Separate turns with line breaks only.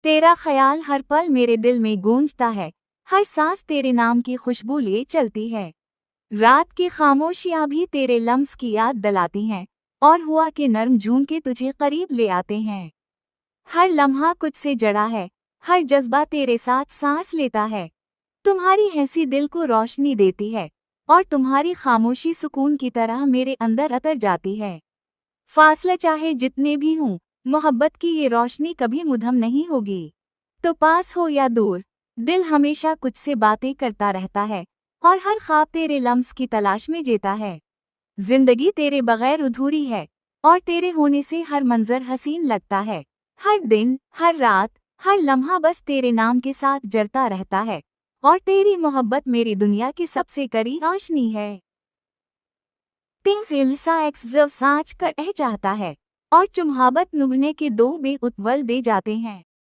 तेरा ख्याल हर पल मेरे दिल में गूंजता है, हर सांस तेरे नाम की खुशबू ले चलती है। रात की खामोशियां भी तेरे लम्स की याद दिलाती हैं, और हुआ के नर्म झूमके तुझे करीब ले आते हैं। हर लम्हा कुछ से जड़ा है, हर जज्बा तेरे साथ सांस लेता है। तुम्हारी हंसी दिल को रोशनी देती है, और तुम्हारी खामोशी सुकून की तरह मेरे अंदर अतर जाती है। फासले चाहे जितने भी हों, मोहब्बत की ये रोशनी कभी मुधम नहीं होगी। तो पास हो या दूर, दिल हमेशा कुछ से बातें करता रहता है, और हर ख्वाब तेरे लम्स की तलाश में जीता है। जिंदगी तेरे बगैर अधूरी है, और तेरे होने से हर मंजर हसीन लगता है। हर दिन, हर रात, हर लम्हा बस तेरे नाम के साथ जरता रहता है, और तेरी मोहब्बत मेरी दुनिया की सबसे करीब रोशनी है। तिंसिलसा एक्सजव साँच कर चाहता है, और चुम्हाबत नुबने के दो बे उत्वल दे जाते हैं।